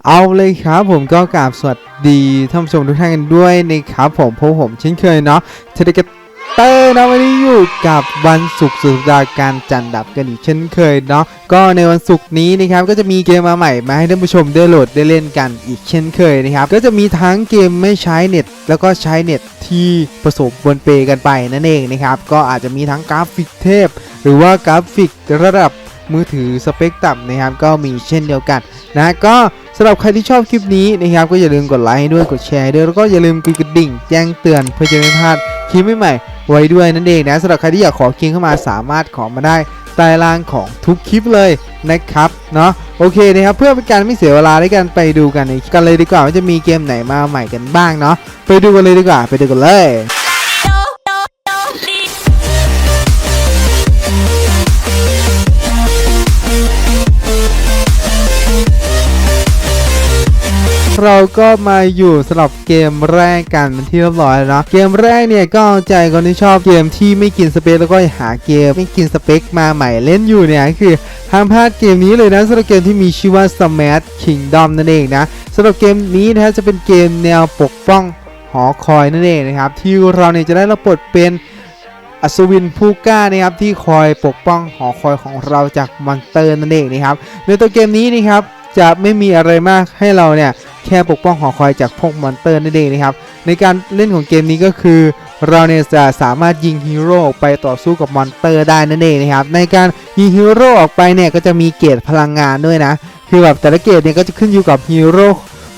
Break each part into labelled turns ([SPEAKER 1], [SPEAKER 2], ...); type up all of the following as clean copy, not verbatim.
[SPEAKER 1] เอาเลยครับผมก็กราบสวัสดีท่านผู้ชมทุกท่านกันด้วยนะครับผมเช่นเคยเนาะเทเลกเตอร์นะวันนี้อยู่กับวันศุกร์สุดสัปดาห์การจันดับกันอีกเช่นเคยเนาะก็ในวันศุกร์นี้นะครับก็จะมีเกมมาใหม่มาให้ท่านผู้ชมได้โหลดได้เล่นกันอีกเช่นเคยนะครับก็จะมีทั้งเกมไม่ใช้เน็ตแล้วก็ใช้เน็ตที่ผสมบนเปกันไปนั่นเองนะครับก็อาจจะมีทั้งกราฟิกเทพหรือว่ากราฟิกระดับมือถือสเปคต่ำนะครับก็มีเช่นเดียวกันนะก็สำหรับใครที่ชอบคลิปนี้นะครับก็อย่าลืมกดไลค์ให้ด้วยกดแชร์ด้วยแล้วก็อย่าลืมกดกระดิ่งแจ้งเตือนเพื่อจะไม่พลาดคลิปใหม่ๆไว้ด้วยนั่นเองนะสำหรับใครที่อยากขอคลิปเข้ามาสามารถขอมาได้ใต้ล่างของทุกคลิปเลยนะครับเนาะโอเคนะครับเพื่อเป็นการไม่เสียเวลาในการไปดูกันเลยดีกว่าว่าจะมีเกมไหนมาใหม่กันบ้างเนาะไปดูกันเลยดีกว่าไปดูกันเลยเราก็มาอยู่สำหรับเกมแรกกันเป็นที่เรียบร้อยแล้วนะเกมแรกเนี่ยก็เอาใจคนที่ชอบเกมที่ไม่กินสเปคแล้วก็หาเกมไม่กินสเปคมาใหม่เล่นอยู่เนี่ยคือห้ามพลาดเกมนี้เลยนะสำหรับเกมที่มีชื่อว่า Smash Kingdom นั่นเองนะสำหรับเกมนี้นะจะเป็นเกมแนวปกป้องหอคอยนั่นเองนะครับที่เราเนี่ยจะได้รับบทเป็นอัศวินผู้กล้านะครับที่คอยปกป้องหอคอยของเราจากมอนสเตอร์นั่นเองนะครับในตัวเกมนี้นะครับจะไม่มีอะไรมากให้เราเนี่ยแค่ปกป้องหอคอยจากพวกมอนสเตอร์นั่นเองนะครับในการเล่นของเกมนี้ก็คือเราเนี่ยจะสามารถยิงฮีโร่ไปต่อสู้กับมอนสเตอร์ได้นั่นเองนะครับในการยิงฮีโร่ออกไปเนี่ยก็จะมีเกรดพลังงานด้วยนะคือแบบแต่ละเกรดเนี่ยก็จะขึ้นอยู่กับฮีโร่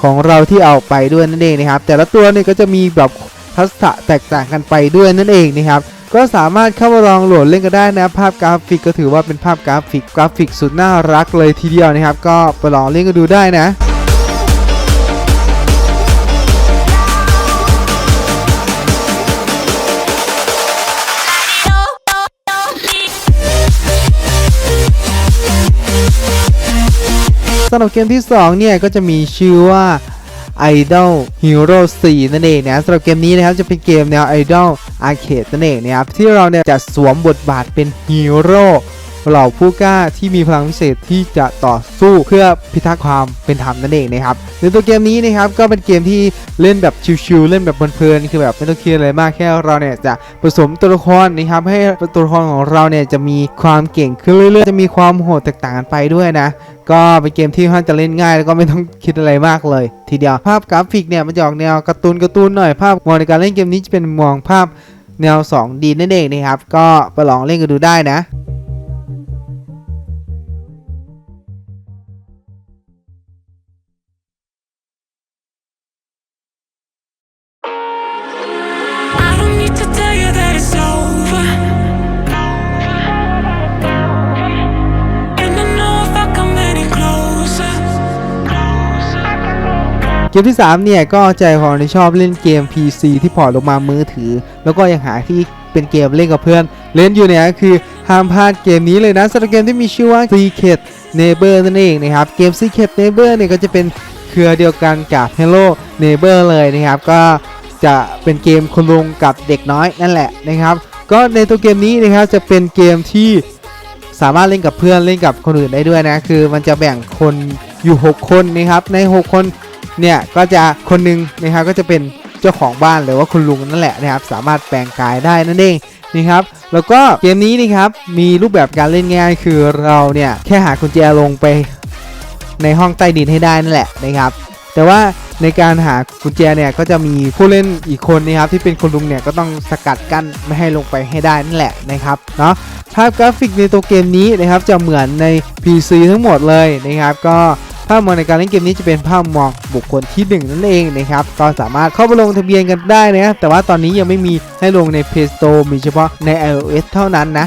[SPEAKER 1] ของเราที่เอาไปด้วยนั่นเองนะครับแต่ละตัวเนี่ยก็จะมีแบบทักษะแตกต่างกันไปด้วยนั่นเองนะครับก็สามารถเข้ามาลองโหลดเล่นกันได้นะภาพกราฟิกก็ถือว่าเป็นภาพกราฟิกสุดน่ารักเลยทีเดียวนะครับก็ไปลองเล่นกันดูได้นะสำหรับเกมที่2เนี่ยก็จะมีชื่อว่า Idol Hero 4 นั่นเองนะสำหรับเกมนี้นะครับจะเป็นเกมแนว Idol Arcade นั่นเองนะครับที่เราเนี่ยจะสวมบทบาทเป็นฮีโร่เหล่าผู้กล้าที่มีพลังพิเศษที่จะต่อสู้เพื่อพิทักษ์ความเป็นธรรมนั่นเองนะครับในตัวเกมนี้นะครับก็เป็นเกมที่เล่นแบบชิวๆเล่นแบบเพลินๆคือแบบไม่ต้องเครียดอะไรมากแค่เราเนี่ยจะผสมตัวละครนะครับให้ตัวละครของเราเนี่ยจะมีความเก่งขึ้นเรื่อยๆจะมีความโหดแตกต่างกันไปด้วยนะก็เป็นเกมที่ค่อนข้างจะเล่นง่ายแล้วก็ไม่ต้องคิดอะไรมากเลยทีเดียวภาพกราฟิกเนี่ยมันจะออกแนวการ์ตูนหน่อยภาพมองในการเล่นเกมนี้จะเป็นมองภาพแนว 2D นั่นเองนะครับก็ไปลองเล่นกันดูได้นะเกมที่3เนี่ยก็ใจของที่ชอบเล่นเกม PC ที่พอร์ตลงมามือถือแล้วก็ยังหาที่เป็นเกมเล่นกับเพื่อนเล่นอยู่เนี่ยคือห้ามพลาดเกมนี้เลยนะสำหรับเกมที่มีชื่อว่า Secret Neighbor นั่นเองนะครับเกม Secret Neighbor เนี่ยก็จะเป็นเครือเดียวกันกับ Hello Neighbor เลยนะครับก็จะเป็นเกมคนลุงกับเด็กน้อยนั่นแหละนะครับก็ในตัวเกมนี้นะครับจะเป็นเกมที่สามารถเล่นกับเพื่อนเล่นกับคนอื่นได้ด้วยนะคือมันจะแบ่งคนอยู่6คนนะครับใน6คนเนี่ยก็จะคนนึงนะครับก็จะเป็นเจ้าของบ้านหรือว่าคุณลุงนั่นแหละนะครับสามารถแปลงกายได้นั่นเองนะครับแล้วก็เกมนี้นะครับมีรูปแบบการเล่นง่ายคือเราเนี่ยแค่หากุญแจลงไปในห้องใต้ดินให้ได้นั่นแหละนะครับแต่ว่าในการหากุญแจเนี่ยก็จะมีผู้เล่นอีกคนนะครับที่เป็นคุณลุงเนี่ยก็ต้องสกัดกั้นไม่ให้ลงไปให้ได้นั่นแหละนะครับเนาะภาพกราฟิกในตัวเกมนี้นะครับจะเหมือนใน PC ทั้งหมดเลยนะครับก็ภาพมองในการเล่นเกมนี้จะเป็นภาพมองบุคคลที่1นั่นเองนะครับก็สามารถเข้าไปลงทะเบียนกันได้นะแต่ว่าตอนนี้ยังไม่มีให้ลงใน Play Store มีเฉพาะใน iOS เท่านั้นนะ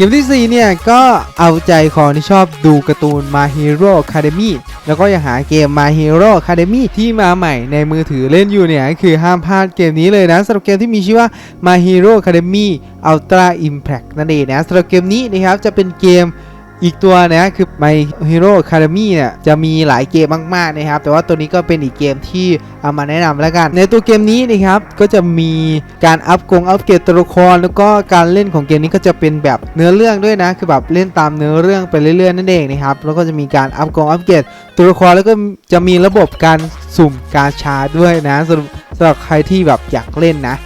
[SPEAKER 1] เกมที่4เนี่ยก็เอาใจคนที่ชอบดูการ์ตูน My Hero Academy แล้วก็ยังหาเกม My Hero Academy ที่มาใหม่ในมือถือเล่นอยู่เนี่ยคือห้ามพลาดเกมนี้เลยนะสำหรับเกมที่มีชื่อว่า My Hero Academy Ultra Impact นั่นเองนะสำหรับเกมนี้นะครับจะเป็นเกม อีกตัวนะคือ My Hero Academy เนี่ยจะมีหลายเกมมากๆนะครับแต่ว่าตัวนี้ก็เป็นอีกเกมที่เอามาแนะนำแล้วกันในตัวเกมนี้นะครับก็จะมีการอัพเกรดตัวละครแล้วก็การเล่นของเกมนี้ก็จะเป็นแบบเนื้อเรื่องด้วยนะคือแบบเล่นตามเนื้อเรื่องไปเรื่อยๆนั่นเองนะครับแล้วก็จะมีการอัพเกรดตัวละครแล้วก็จะมีระบบการสุ่มกาชาด้วยนะสำหรับใครที่แบบอยากเล่นนะ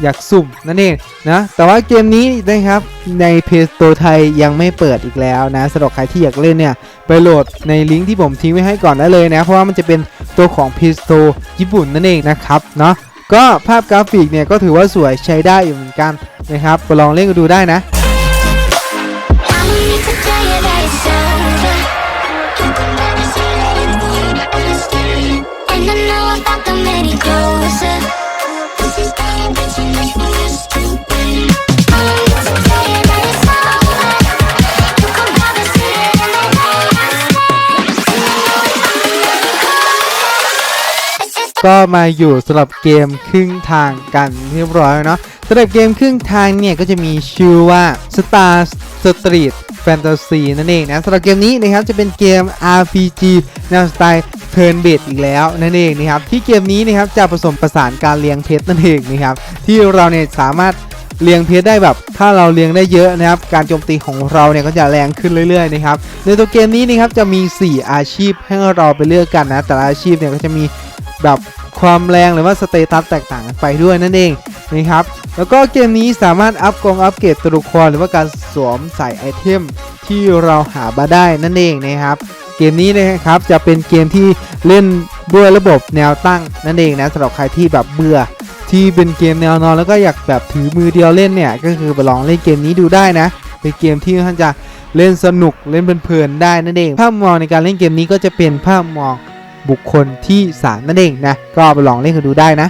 [SPEAKER 1] อยากสุ่มนั่นเองนะแต่ว่าเกมนี้นะครับใน Play Store ไทยยังไม่เปิดอีกแล้วนะสำหรับใครที่อยากเล่นเนี่ยไปโหลดในลิงก์ที่ผมทิ้งไว้ให้ก่อนได้เลยนะเพราะว่ามันจะเป็นตัวของ Play Store ญี่ปุ่นนั่นเองนะครับเนาะก็ภาพกราฟิกเนี่ยก็ถือว่าสวยใช้ได้อยู่เหมือนกันนะครับไปลองเล่นกันดูได้นะก็มาอยู่สำหรับเกมครึ่งทางกันเรียบร้อยเนาะสำหรับเกมครึ่งทางเนี่ยก็จะมีชื่อว่า Star Street Fantasy นั่นเองนะสำหรับเกมนี้นะครับจะเป็นเกม RPG แนวสไตล์ Turn Based อีกแล้วนั่นเองนะครับที่เกมนี้นะครับจะผสมผสานการเรียงเพชรนั่นเองนะครับที่เราเนี่ยสามารถเรียงเพชรได้แบบถ้าเราเรียงได้เยอะนะครับการโจมตีของเราเนี่ยก็จะแรงขึ้นเรื่อยๆนะครับในตัวเกมนี้นะครับจะมี4อาชีพให้เราไปเลือกกันนะแต่ละอาชีพเนี่ยก็จะมีแบบความแรงหรือว่าสเตตัสแตกต่างกันไปด้วยนั่นเองนะครับแล้วก็เกมนี้สามารถอัพเกรดตัวละครหรือว่าการสวมใส่ไอเทมที่เราหามาได้นั่นเองนะครับเกมนี้นะครับจะเป็นเกมที่เล่นด้วยระบบแนวตั้งนั่นเองนะสำหรับใครที่แบบเบื่อที่เป็นเกมแนวนอนแล้วก็อยากแบบถือมือเดียวเล่นเนี่ยก็คือไปลองเล่นเกมนี้ดูได้นะเป็นเกมที่ท่านจะเล่นสนุกเล่นเพลินๆได้นั่นเองภาพมองในการเล่นเกมนี้ก็จะเป็นภาพมองบุคคลที่3นั่นเองนะก็ไปลองเล่นกันดูได้นะ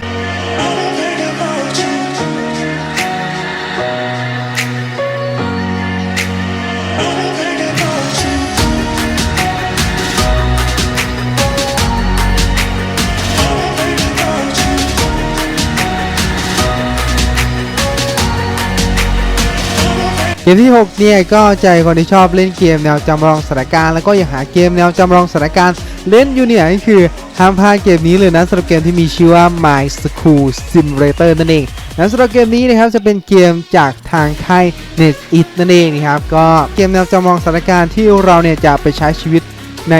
[SPEAKER 1] เกมที่6เนี่ยก็ใจคนที่ชอบเล่นเกมแนวจำลองสถานการณ์แล้วก็อยากหาเกมแนวจำลองสถานการณ์เล่นอยู่เนี่ยก็คือห้ามพลาดเกมนี้เลยนะสำหรับเกมที่มีชื่อว่า My School Simulator นั่นเองและสำหรับเกมนี้นะครับจะเป็นเกมจากทางค่าย NetEase นั่นเองนะครับก็เกมแนวจำลองสถานการณ์ที่เราเนี่ยจะไปใช้ชีวิตใน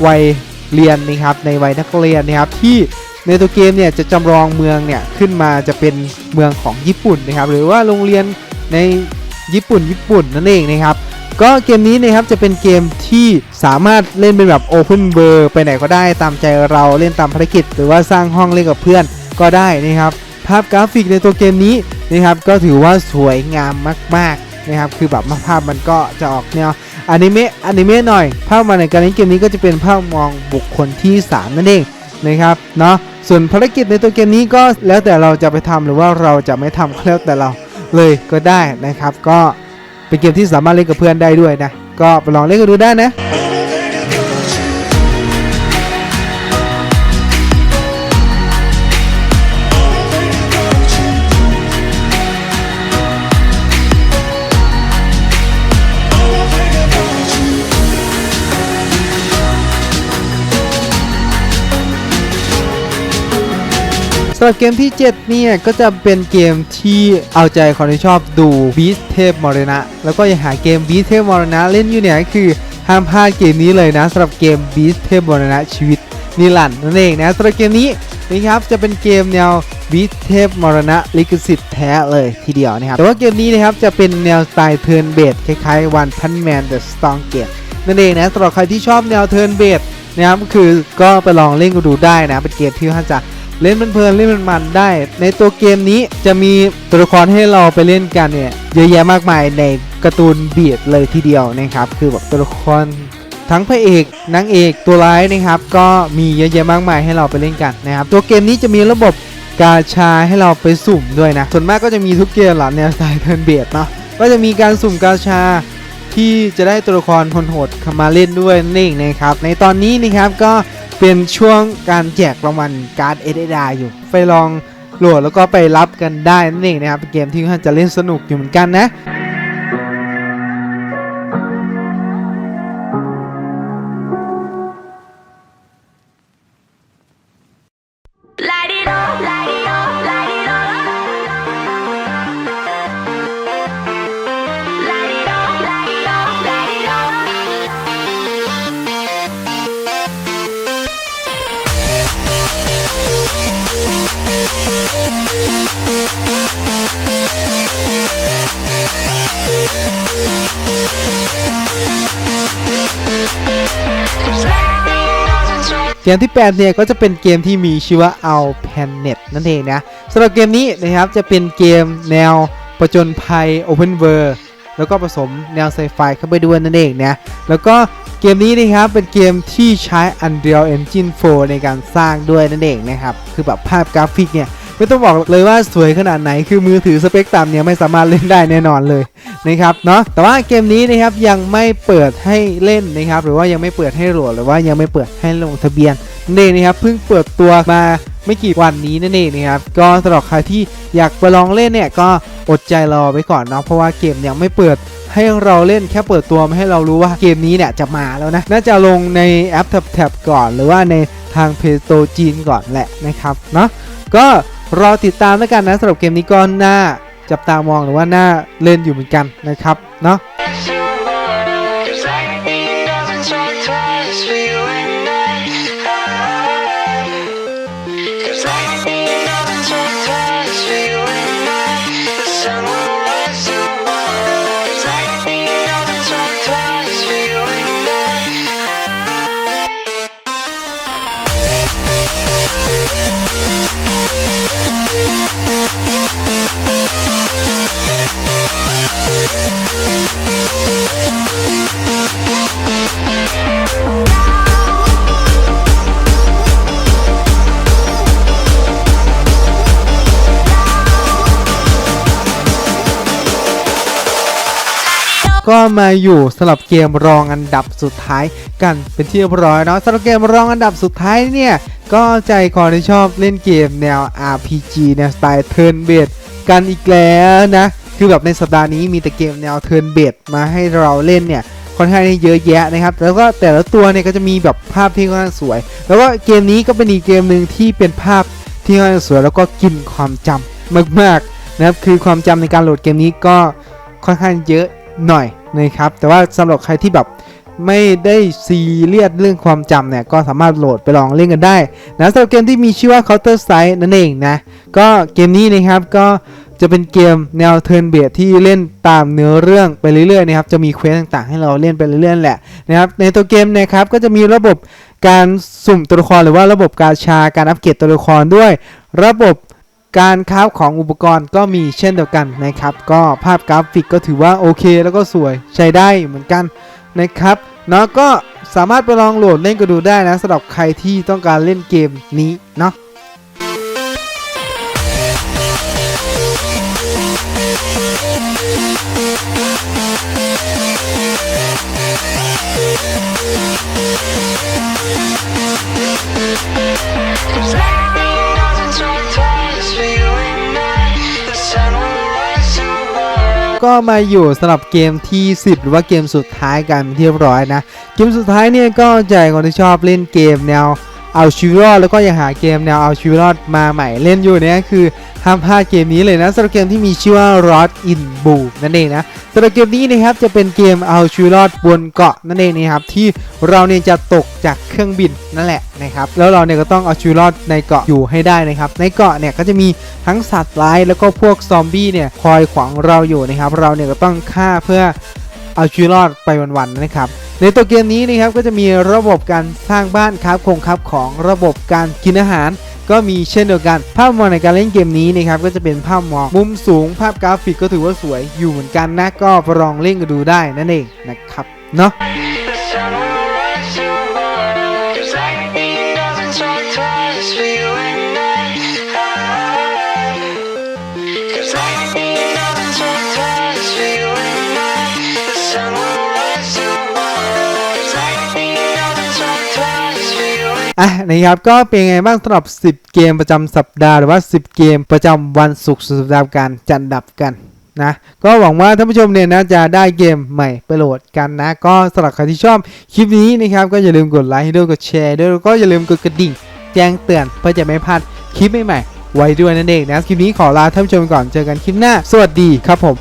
[SPEAKER 1] วัยเรียนนะครับในวัยนักเรียนนะครับที่ในตัวเกมเนี่ยจะจำลองเมืองเนี่ยขึ้นมาจะเป็นเมืองของญี่ปุ่นนะครับหรือว่าโรงเรียนในญี่ปุ่นนั่นเองนะครับก็เกมนี้นะครับจะเป็นเกมที่สามารถเล่นเป็นแบบ Open World ไปไหนก็ได้ตามใจเราเล่นตามภารกิจหรือว่าสร้างห้องเล่นกับเพื่อนก็ได้นะครับภาพกราฟิกในตัวเกมนี้นะครับก็ถือว่าสวยงามมากๆนะครับคือแบบภาพมันก็จะออกแนวอนิเมะหน่อยภาพมาในการเล่นเกมนี้ก็จะเป็นภาพมองบุคคลที่3นั่นเองนะครับเนาะส่วนภารกิจในตัวเกมนี้ก็แล้วแต่เราจะไปทำหรือว่าเราจะไม่ทำก็แล้วแต่เราเลยก็ได้นะครับก็เป็นเกมที่สามารถเล่นกับเพื่อนได้ด้วยนะก็ไปลองเล่นกันดูได้นะสำหรับเกมที่7เนี่ยก็จะเป็นเกมที่เอาใจคนที่ชอบดูบีสเทพมรณะแล้วก็ยังหาเกมบีสเทพมรณะเล่นอยู่เนี่ยคือห้ามพลาดเกมนี้เลยนะสำหรับเกมบีสเทพมรณะชีวิตนิรันดร์นั่นเองนะสำหรับเกมนี้นะครับจะเป็นเกมแนวบีสเทพมรณะลิขสิทธิ์แท้เลยทีเดียวนะครับแต่ว่าเกมนี้นะครับจะเป็นแนวสไตล์เทิร์นเบสคล้ายๆ One Punch Man The Strongest นั่นเองนะสำหรับใครที่ชอบแนวเทิร์นเบสนะครับคือก็ไปลองเล่นกันดูได้นะเป็นเกมที่ท่านจะเล่นเพลินเล่นมันได้ในตัวเกมนี้จะมีตัวละครให้เราไปเล่นกันเนี่ยเยอะแยะมากมายในการ์ตูนเบียดเลยทีเดียวนะครับคือแบบตัวละครทั้งพระเอกนางเอกตัวร้ายนะครับก็มีเยอะแยะมากมายให้เราไปเล่นกันนะครับตัวเกมนี้จะมีระบบกาชาให้เราไปสุ่มด้วยนะส่วนมากก็จะมีทุกเกมหลังแนวสไตล์เทิร์นเบียดเนาะก็จะมีการสุ่มกาชาที่จะได้ตัวละครโหดๆมาเล่นด้วยนั่นเองนะครับในตอนนี้นะครับก็เป็นช่วงการแจกรางวัลการ์ดSSRอยู่ไปลองโหลดแล้วก็ไปรับกันได้นั่นเองนะครับเป็นเกมที่ท่านจะเล่นสนุกอยู่เหมือนกันนะ เกมที่8เนี่ยก็จะเป็นเกมที่มีชื่อว่า Our Planet นั่นเองนะสำหรับเกมนี้นะครับจะเป็นเกมแนวผจญภัย Open World แล้วก็ผสมแนวไซไฟเข้าไปด้วยนั่นเองนะแล้วก็เกมนี้นะครับเป็นเกมที่ใช้ Unreal Engine 4 ในการสร้างด้วยนั่นเองนะครับคือแบบภาพกราฟิกเนี่ยไม่ต้องบอกเลยว่าสวยขนาดไหนคือมือถือสเปคต่ำเนี่ยไม่สามารถเล่นได้แน่นอนเลยนะครับเนาะแต่ว่าเกมนี้นะครับยังไม่เปิดให้เล่นนะครับหรือว่ายังไม่เปิดให้โหลดหรือว่ายังไม่เปิดให้ลงทะเบียนนั่นเองนะครับเพิ่งเปิดตัวมาไม่กี่วันนี้นั่นเองนะครับก็สำหรับใครที่อยากไปลองเล่นเนี่ยก็อดใจรอไว้ก่อนเนาะเพราะว่าเกมยังไม่เปิดให้เราเล่นแค่เปิดตัวมาให้เรารู้ว่าเกมนี้เนี่ยจะมาแล้วนะน่าจะลงในแอปแท็บก่อนหรือว่าในทาง Play Store จีนก่อนแหละนะครับเนาะก็รอติดตามแล้วกันนะสำหรับเกมนี้ก็น่าจับตามองหรือว่าน่าเล่นอยู่เหมือนกันนะครับเนาะก็มาอยู่สำหรับเกมรองอันดับสุดท้ายกันเป็นที่เรียบร้อยเนาะสำหรับเกมรองอันดับสุดท้ายเนี่ยก็ใจคอที่ชอบเล่นเกมแนว RPG แนวสไตล์ Turn Based กันอีกแล้วนะคือแบบในสัปดาห์นี้มีแต่เกมแนว Turn Based มาให้เราเล่นเนี่ยค่อนข้างเยอะแยะนะครับแล้วก็แต่ละตัวเนี่ยก็จะมีแบบภาพที่ค่อนข้างสวยแล้วก็เกมนี้ก็เป็นอีกเกมหนึ่งที่เป็นภาพที่ค่อนข้างสวยแล้วก็กินความจำมากๆนะครับคือความจำในการโหลดเกมนี้ก็ค่อนข้างเยอะหน่อยนะครับแต่ว่าสำหรับใครที่แบบไม่ได้ซีเรียสเรื่องความจำเนี่ยก็สามารถโหลดไปลองเล่นกันได้นะสำหรับเกมที่มีชื่อว่า Counter Strike นั่นเองนะก็เกมนี้นะครับก็จะเป็นเกมแนว Turn Based ที่เล่นตามเนื้อเรื่องไปเรื่อยๆนะครับจะมีเควสต่างๆให้เราเล่นไปเรื่อยๆแหละนะครับในตัวเกมนะครับก็จะมีระบบการสุ่มตัวละครหรือว่าระบบกาชาการอัปเกรดตัวละครด้วยระบบการคราฟของอุปกรณ์ก็มีเช่นเดียวกันนะครับก็ภาพกราฟิกก็ถือว่าโอเคแล้วก็สวยใช้ได้เหมือนกันนะครับเนาะก็สามารถไปลองโหลดเล่นกันดูได้นะสำหรับใครที่ต้องการเล่นเกมนี้เนาะก็มาอยู่สำหรับเกมที่10หรือว่าเกมสุดท้ายกันที่เรียบร้อยนะเกมสุดท้ายเนี่ยก็ใจคนที่ชอบเล่นเกมแนวเอาชีวิตรอดแล้วก็ยังหาเกมแนวเอาชีวิตรอดมาใหม่เล่นอยู่เนี่ยคือห้ามพลาดเกมนี้เลยนะสำหรับเกมที่มีชื่อว่า Lost in Blue นั่นเองนะสำหรับเกมนี้นะครับจะเป็นเกมเอาชีวิตรอดบนเกาะนั่นเองนะครับที่เราเนี่ยจะตกจากเครื่องบินนั่นแหละนะครับแล้วเราเนี่ยก็ต้องเอาชีวิตรอดในเกาะอยู่ให้ได้นะครับในเกาะเนี่ยก็จะมีทั้งสัตว์ร้ายแล้วก็พวกซอมบี้เนี่ยคอยขวางเราอยู่นะครับเราเนี่ยก็ต้องฆ่าเพื่อเอาชีวิตรอดไปวันๆนะครับในตัวเกมนี้นะครับก็จะมีระบบการสร้างบ้านครับของระบบการกินอาหารก็มีเช่นเดียวกันภาพมองในการเล่นเกมนี้นะครับก็จะเป็นภาพมองมุมสูงภาพกราฟิกก็ถือว่าสวยอยู่เหมือนกันนะก็ลองเล่นกันดูได้นั่นเองนะครับเนาะนะครับก็เป็นไงบ้างสำหรับ10เกมประจำสัปดาห์หรือว่า10เกมประจำวันศุกร์สุดสัปดาห์การจัดอันดับกันนะก็หวังว่าท่านผู้ชมเนี่ยนะจะได้เกมใหม่ไปโหลดกันนะก็สำหรับใครที่ชอบคลิปนี้นะครับก็อย่าลืมกดไลค์ด้วยกดแชร์ด้วยแล้วก็อย่าลืมกดกระดิ่งแจ้งเตือนเพื่อจะไม่พลาดคลิปใหม่ๆไว้ด้วยนั่นเองนะคลิปนี้ขอลาท่านผู้ชมก่อนเจอกันคลิปหน้าสวัสดีครับผม